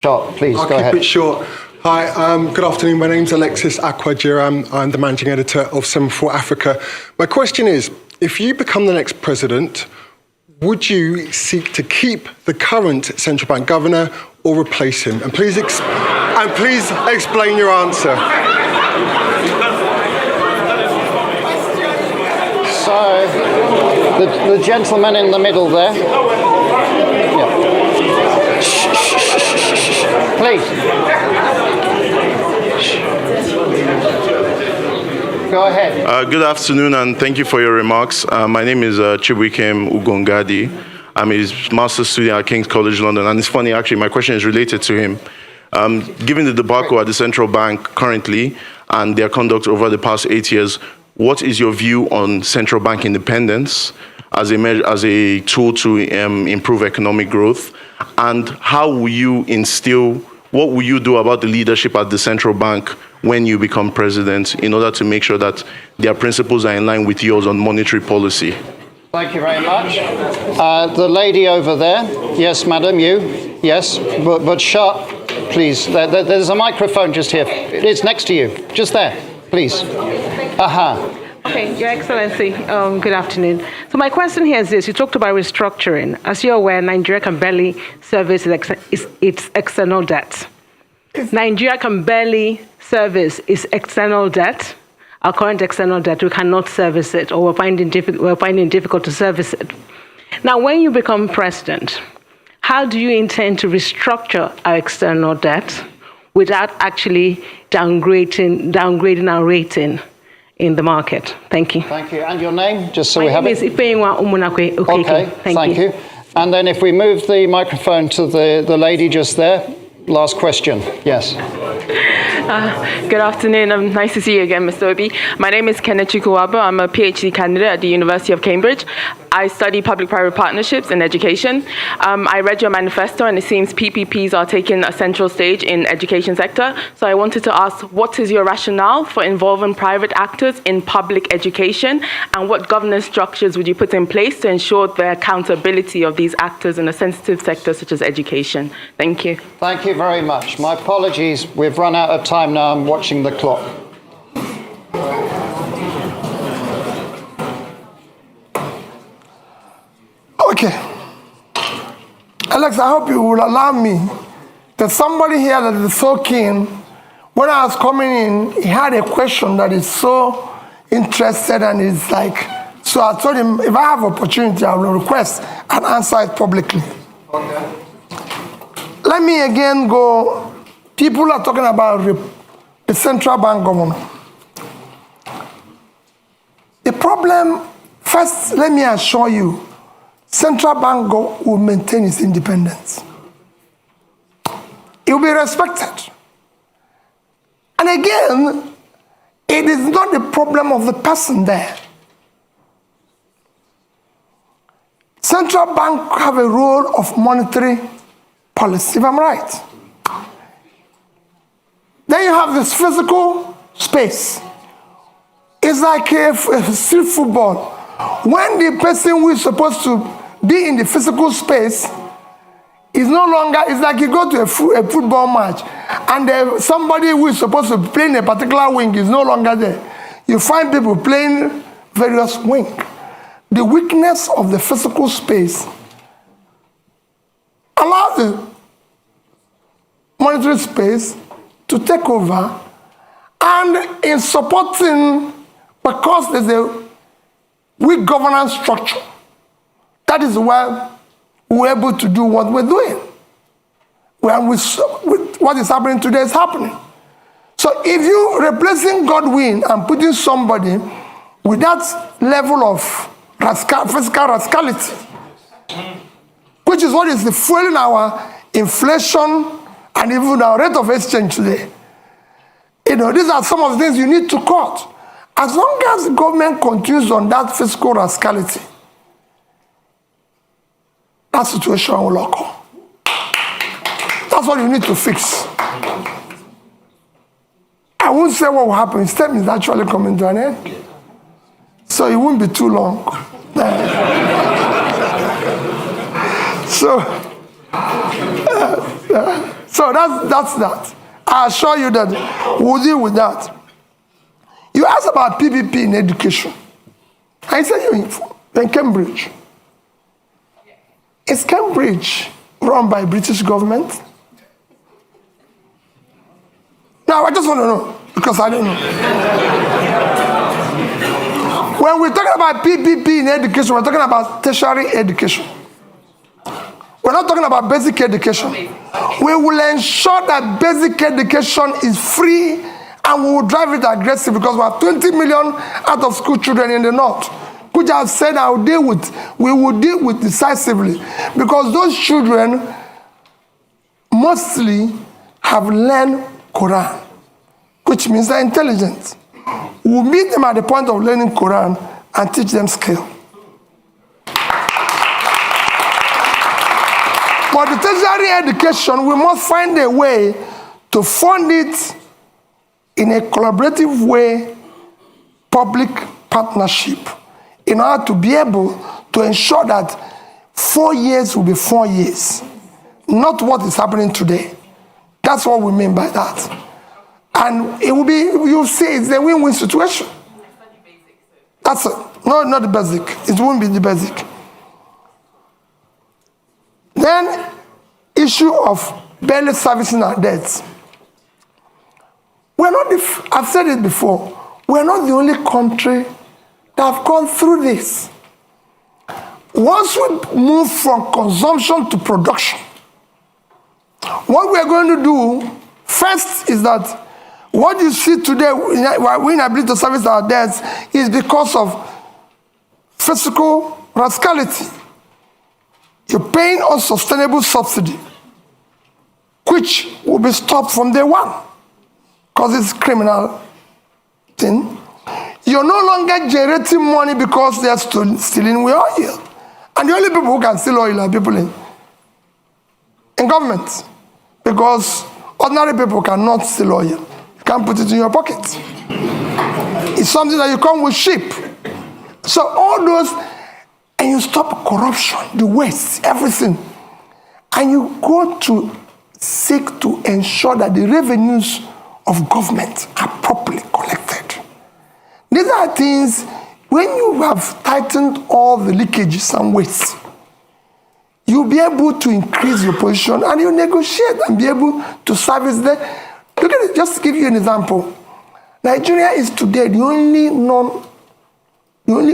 Short, please, go ahead. I'll keep it short. Hi, good afternoon. My name's Alexis Akwajiram. I'm the managing editor of Semaphore Africa. My question is, if you become the next president, would you seek to keep the current central bank governor or replace him? And please explain your answer. So, the gentleman in the middle there. Yeah. Please. Go ahead. Good afternoon, and thank you for your remarks. My name is Chibuikem Ugongadi. I'm his master's student at King's College London, and it's funny, actually, my question is related to him. Given the debacle at the central bank currently and their conduct over the past 8 years, what is your view on central bank independence as a tool to improve economic growth? And how will you what will you do about the leadership at the central bank when you become president in order to make sure that their principles are in line with yours on monetary policy? Thank you very much. The lady over there. Yes, madam, you. Yes, but sharp, please. There's a microphone just here. It's next to you. Just there, please. Aha. Okay, Your Excellency, good afternoon. So my question here is this. You talked about restructuring. As you're aware, Nigeria can barely service its external debt. Nigeria can barely service its external debt. Our current external debt, we cannot service it, or we're finding it difficult to service it. Now, when you become president, how do you intend to restructure our external debt without actually downgrading our rating in the market? Thank you. Thank you. And your name, just so we have it? My name is Ifeyinwa Umunakwe. Okay, thank you. And then if we move the microphone to the lady just there. Last question. Yes. Good afternoon. Nice to see you again, Mr. Obi. My name is Kenneth Chukwuwabo. I'm a PhD candidate at the University of Cambridge. I study public-private partnerships in education. I read your manifesto, and it seems PPPs are taking a central stage in education sector. So I wanted to ask, what is your rationale for involving private actors in public education, and what governance structures would you put in place to ensure the accountability of these actors in a sensitive sector such as education? Thank you. Thank you very much. My apologies. We've run out of time now. I'm watching the clock. Okay. Alex, I hope you will allow me. There's somebody here that is so keen. When I was coming in, he had a question that is so interested, and it's like, so I told him, if I have opportunity, I will request and answer it publicly. Okay. Let me again go. People are talking about the central bank governor. The problem, first, let me assure you, central bank will maintain its independence. It will be respected. And again, it is not the problem of the person there. Central bank have a role of monetary policy, if I'm right. Then you have this physical space. It's like a street football. When the person who is supposed to be in the physical space is no longer, it's like you go to a football match, and somebody who is supposed to play in a particular wing is no longer there. You find people playing various wings. The weakness of the physical space allows the monetary space to take over, and in supporting, because there's a weak governance structure, that is why we're able to do what we're doing. With what is happening today is happening. So if you're replacing Godwin and putting somebody with that level of fiscal rascality, which is what is fueling our inflation and even our rate of exchange today, these are some of the things you need to cut. As long as the government continues on that fiscal rascality, that situation will occur. That's what you need to fix. I won't say what will happen. His term is actually coming to an end. So it won't be too long. So that's that. I assure you that we'll deal with that. You asked about PPP in education. I said you're in Cambridge. Is Cambridge run by British government? Now, I just want to know, because I don't know. When we're talking about PPP in education, we're talking about tertiary education. We're not talking about basic education. We will ensure that basic education is free, and we will drive it aggressive, because we have 20 million out of school children in the north, which I've said we will deal with decisively, because those children mostly have learned Quran, which means they're intelligent. We'll meet them at the point of learning Quran and teach them skill. For the tertiary education, we must find a way to fund it in a collaborative way, public partnership, in order to be able to ensure that 4 years will be 4 years, not what is happening today. That's what we mean by that. And it will be, you'll see, it's a win-win situation. That's it. No, not the basic. It won't be the basic. Then, issue of barely servicing our debts. We're not, I've said it before, we're not the only country that have gone through this. Once we move from consumption to production, what we're going to do first is that what you see today, we're inability to service our debts, is because of fiscal rascality. You're paying unsustainable subsidy, which will be stopped from day one, because it's a criminal thing. You're no longer generating money because they're stealing oil. And the only people who can steal oil are people in government, because ordinary people cannot steal oil. You can't put it in your pocket. It's something that you come with sheep. So all those, and you stop corruption, the waste, everything. And you go to seek to ensure that the revenues of government are properly collected. These are things, when you have tightened all the leakages and wastes, you'll be able to increase your position, and you negotiate and be able to service them. Look at it, just to give you an example. Nigeria is today the only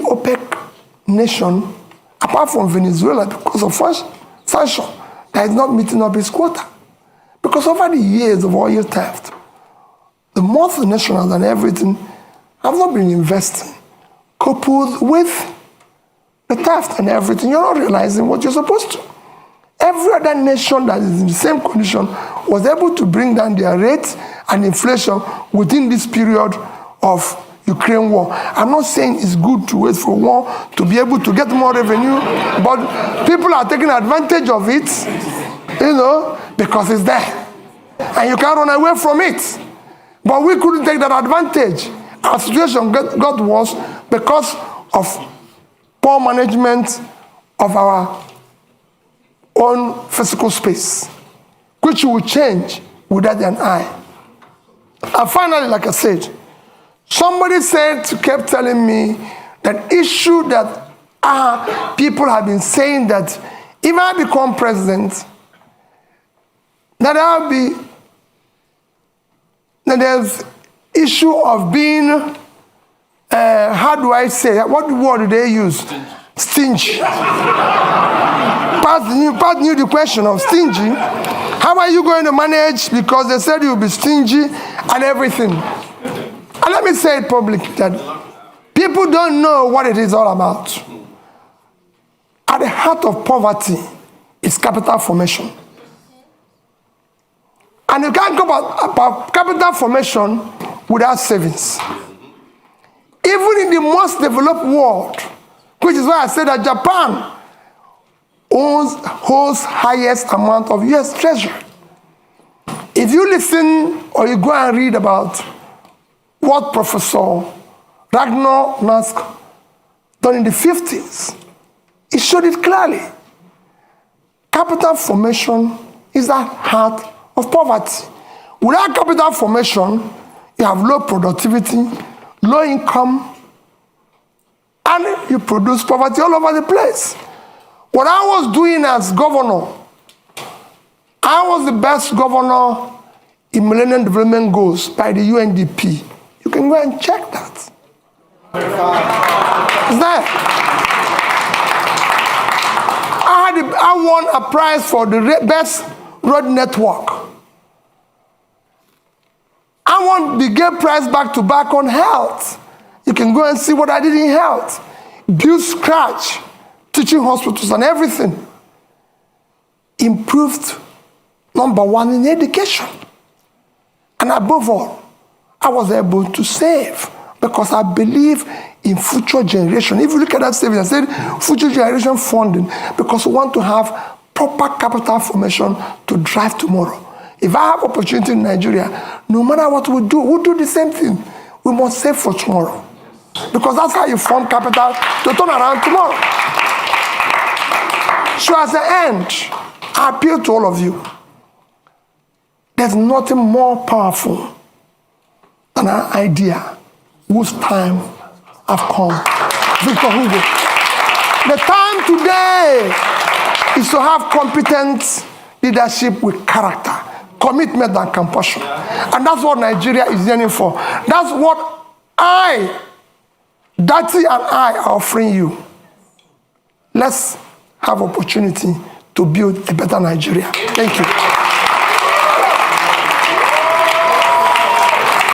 OPEC nation, apart from Venezuela, because of sanction, that is not meeting up its quota. Because over the years of oil theft, the multinationals and everything have not been investing, coupled with the theft and everything. You're not realizing what you're supposed to. Every other nation that is in the same condition was able to bring down their rates and inflation within this period of Ukraine war. I'm not saying it's good to wait for war to be able to get more revenue, but people are taking advantage of it, because it's there. And you can't run away from it. But we couldn't take that advantage. Our situation got worse because of poor management of our own physical space, which will change without an eye. And finally, like I said, somebody kept telling me that issue that people have been saying that if I become president, that there's issue of being, how do I say, what word do they use? Stingy. Pat knew the question of stingy. How are you going to manage? Because they said you'll be stingy and everything. And let me say it publicly, that people don't know what it is all about. At the heart of poverty is capital formation. And you can't go about capital formation without savings. Even in the most developed world, which is why I said that Japan holds highest amount of US treasury. If you listen or you go and read about what Professor Ragnar Nask done in the 50s, he showed it clearly. Capital formation is at heart of poverty. Without capital formation, you have low productivity, low income, and you produce poverty all over the place. What I was doing as governor, I was the best governor in Millennium Development Goals by the UNDP. You can go and check that. It's there. I won a prize for the best road network. I won the Gay Prize back-to-back on health. You can go and see what I did in health. Build scratch, teaching hospitals and everything. Improved number one in education. And above all, I was able to save because I believe in future generation. If you look at that savings, I said future generation funding because we want to have proper capital formation to drive tomorrow. If I have opportunity in Nigeria, no matter what we do, we'll do the same thing. We must save for tomorrow. Because that's how you form capital to turn around tomorrow. So as an end, I appeal to all of you. There's nothing more powerful than an idea whose time have come. Victor Hugo. The time today is to have competent leadership with character, commitment and compassion. And that's what Nigeria is yearning for. That's what Dati and I are offering you. Let's have opportunity to build a better Nigeria. Thank you.